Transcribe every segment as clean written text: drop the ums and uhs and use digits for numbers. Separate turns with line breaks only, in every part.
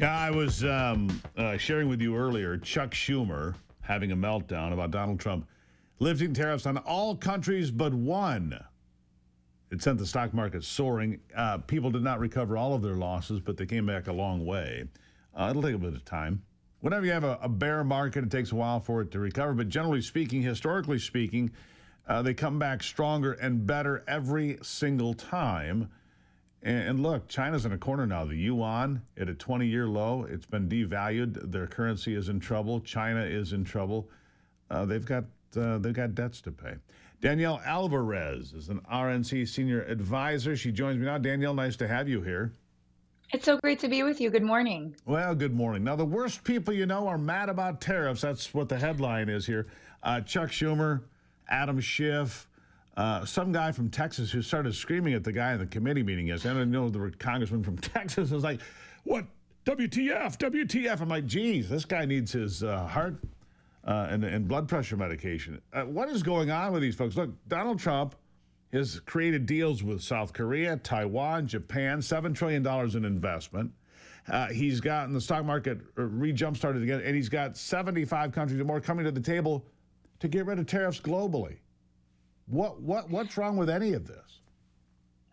Yeah, I was sharing with you earlier, Chuck Schumer having a meltdown about Donald Trump lifting tariffs on all countries but one. It sent the stock market soaring. People did not recover all of their losses, but they came back a long way. It'll take a bit of time. Whenever you have a bear market, it takes a while for it to recover. But generally speaking, historically speaking, they come back stronger and better every single time. And look, China's in a corner now. The yuan at a 20-year low. It's been devalued. Their currency is in trouble. China is in trouble. They've got debts to pay. Danielle Alavarez is an RNC senior advisor. She joins me now. Danielle, nice to have you here.
It's so great to be with you. Good morning.
Well, good morning. Now, the worst people you know are mad about tariffs. That's what the headline is here. Chuck Schumer, Adam Schiff, some guy from Texas who started screaming at the guy in the committee meeting yesterday. I don't know the congressman from Texas was like, what? WTF, WTF. I'm like, geez, this guy needs his heart and blood pressure medication. What is going on with these folks? Look, Donald Trump has created deals with South Korea, Taiwan, Japan, $7 trillion in investment. He's gotten the stock market re-jump-started again, and he's got 75 countries or more coming to the table to get rid of tariffs globally. What's wrong with any of this?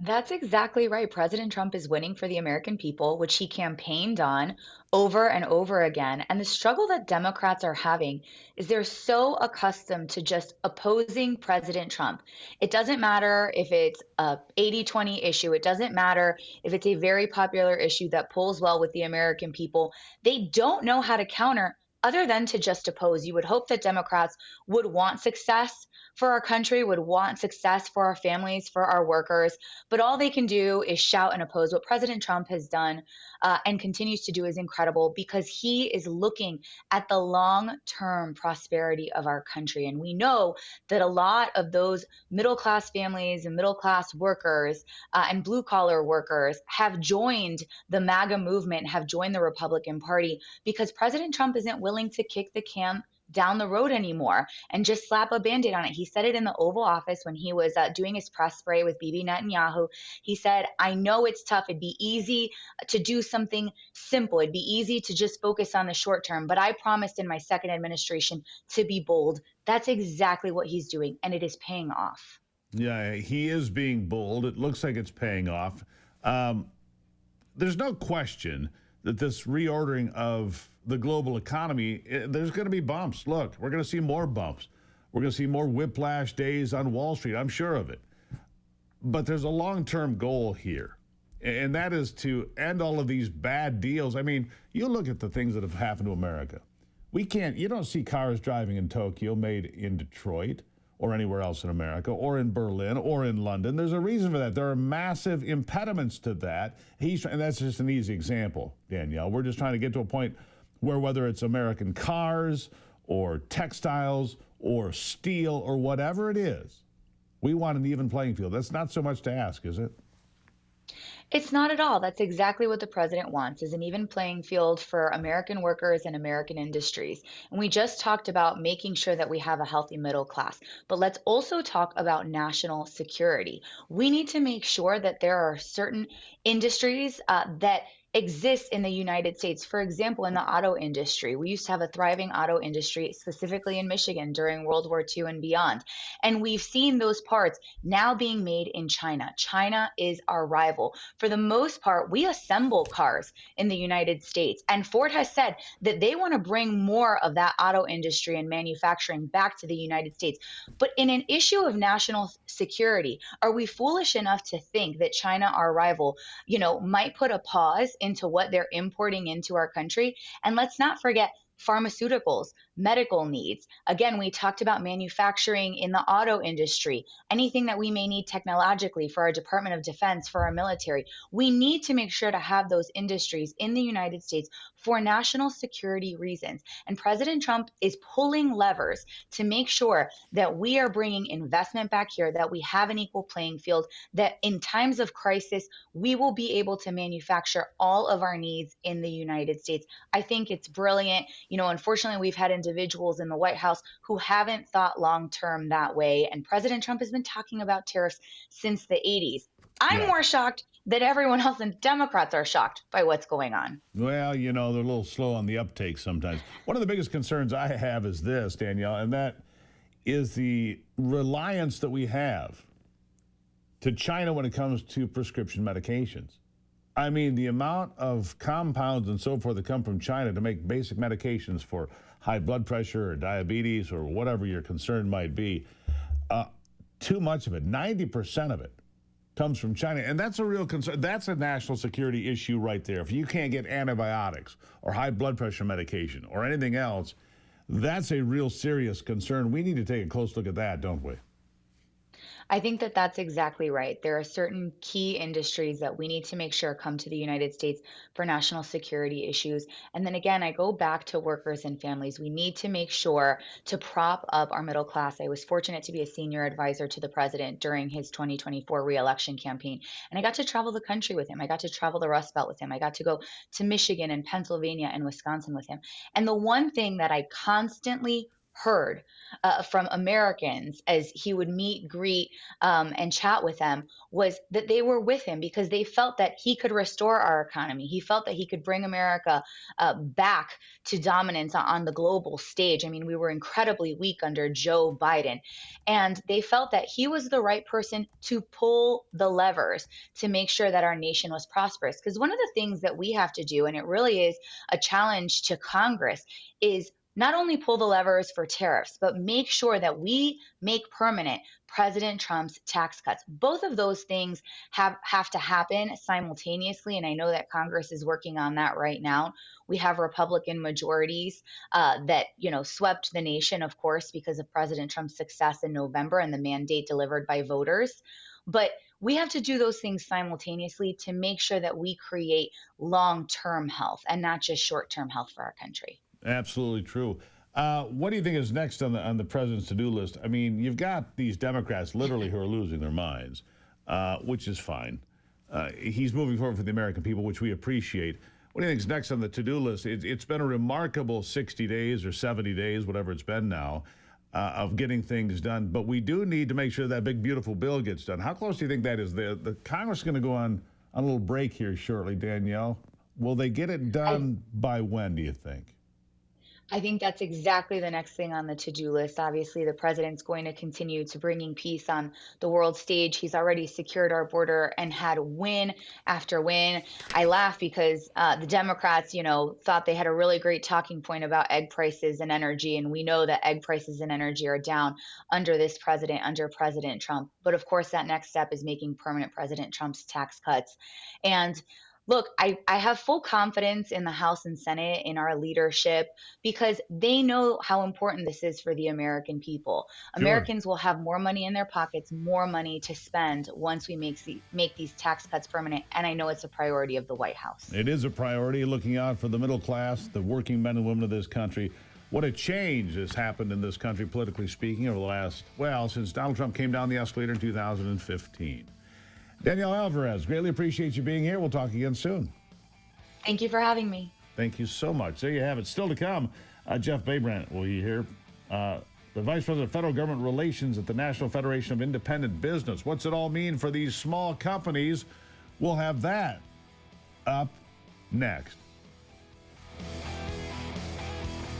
That's exactly right. President Trump is winning for the American people, which he campaigned on over and over again. And the struggle that Democrats are having is they're so accustomed to just opposing President Trump. It doesn't matter if it's a 80-20 issue. It doesn't matter if it's a very popular issue that pulls well with the American people. They don't know how to counter other than to just oppose. You would hope that Democrats would want success for our country, would want success for our families, for our workers, but all they can do is shout and oppose. What President Trump has done and continues to do is incredible because he is looking at the long-term prosperity of our country. And we know that a lot of those middle-class families and middle-class workers and blue-collar workers have joined the MAGA movement, have joined the Republican Party because President Trump isn't willing to kick the can down the road anymore and just slap a Band-Aid on it. He said it in the Oval Office when he was doing his press spray with Bibi Netanyahu. He said, I know it's tough. It'd be easy to do something simple. It'd be easy to just focus on the short term. But I promised in my second administration to be bold. That's exactly what he's doing, and it is paying off.
Yeah, he is being bold. It looks like it's paying off. There's no question that this reordering of the global economy, there's going to be bumps. Look, we're going to see more bumps. We're going to see more whiplash days on Wall Street. I'm sure of it. But there's a long-term goal here, and that is to end all of these bad deals. I mean, you look at the things that have happened to America. You don't see cars driving in Tokyo made in Detroit or anywhere else in America, or in Berlin, or in London. There's a reason for that. There are massive impediments to that. And that's just an easy example, Danielle. We're just trying to get to a point where whether it's American cars or textiles or steel or whatever it is, we want an even playing field. That's not so much to ask, is it?
It's not at all. That's exactly what the president wants, is an even playing field for American workers and American industries. And we just talked about making sure that we have a healthy middle class. But let's also talk about national security. We need to make sure that there are certain industries that exist in the United States. For example, in the auto industry, we used to have a thriving auto industry, specifically in Michigan during World War II and beyond. And we've seen those parts now being made in China. China is our rival. For the most part, we assemble cars in the United States. And Ford has said that they want to bring more of that auto industry and manufacturing back to the United States. But in an issue of national security, are we foolish enough to think that China, our rival, might put a pause into what they're importing into our country? And let's not forget pharmaceuticals, medical needs. Again, we talked about manufacturing in the auto industry, anything that we may need technologically for our Department of Defense, for our military. We need to make sure to have those industries in the United States for national security reasons. And President Trump is pulling levers to make sure that we are bringing investment back here, that we have an equal playing field, that in times of crisis, we will be able to manufacture all of our needs in the United States. I think it's brilliant. Unfortunately, we've had individuals in the White House who haven't thought long term that way. And President Trump has been talking about tariffs since the 80s. I'm
Yeah.
more shocked that everyone else and Democrats are shocked by what's going on.
Well, they're a little slow on the uptake sometimes. One of the biggest concerns I have is this, Danielle, and that is the reliance that we have to China when it comes to prescription medications. I mean, the amount of compounds and so forth that come from China to make basic medications for high blood pressure or diabetes or whatever your concern might be, too much of it, 90% of it, comes from China. And that's a real concern. That's a national security issue right there. If you can't get antibiotics or high blood pressure medication or anything else, that's a real serious concern. We need to take a close look at that, don't we?
I think that that's exactly right. There are certain key industries that we need to make sure come to the United States for national security issues. And then again, I go back to workers and families. We need to make sure to prop up our middle class. I was fortunate to be a senior advisor to the president during his 2024 reelection campaign. And I got to travel the country with him. I got to travel the Rust Belt with him. I got to go to Michigan and Pennsylvania and Wisconsin with him. And the one thing that I constantly heard from Americans as he would meet, greet, and chat with them was that they were with him because they felt that he could restore our economy. He felt that he could bring America back to dominance on the global stage. I mean, we were incredibly weak under Joe Biden. And they felt that he was the right person to pull the levers to make sure that our nation was prosperous. Because one of the things that we have to do, and it really is a challenge to Congress, is not only pull the levers for tariffs, but make sure that we make permanent President Trump's tax cuts. Both of those things have to happen simultaneously, and I know that Congress is working on that right now. We have Republican majorities that swept the nation, of course, because of President Trump's success in November and the mandate delivered by voters. But we have to do those things simultaneously to make sure that we create long-term health and not just short-term health for our country.
Absolutely true. What do you think is next on the president's to-do list? I mean, you've got these Democrats literally who are losing their minds, which is fine. He's moving forward for the American people, which we appreciate. What do you think is next on the to-do list? It's been a remarkable 60 days or 70 days, whatever it's been now, of getting things done. But we do need to make sure that big, beautiful bill gets done. How close do you think that is? The Congress is going to go on a little break here shortly, Danielle. Will they get it done by when, do you think?
I think that's exactly the next thing on the to-do list. Obviously, the president's going to continue to bringing peace on the world stage. He's already secured our border and had win after win. I laugh because the Democrats, thought they had a really great talking point about egg prices and energy, and we know that egg prices and energy are down under this president, under President Trump. But of course, that next step is making permanent President Trump's tax cuts. And look, I have full confidence in the House and Senate, in our leadership, because they know how important this is for the American people.
Sure.
Americans will have more money in their pockets, more money to spend once we make these tax cuts permanent. And I know it's a priority of the White House.
It is a priority, looking out for the middle class, the working men and women of this country. What a change has happened in this country, politically speaking, over the last, since Donald Trump came down the escalator in 2015. Danielle Alavarez, greatly appreciate you being here. We'll talk again soon.
Thank you for having me.
Thank you so much. There you have it. Still to come, Jeff Babrant will be here. The Vice President of Federal Government Relations at the National Federation of Independent Business. What's it all mean for these small companies? We'll have that up next.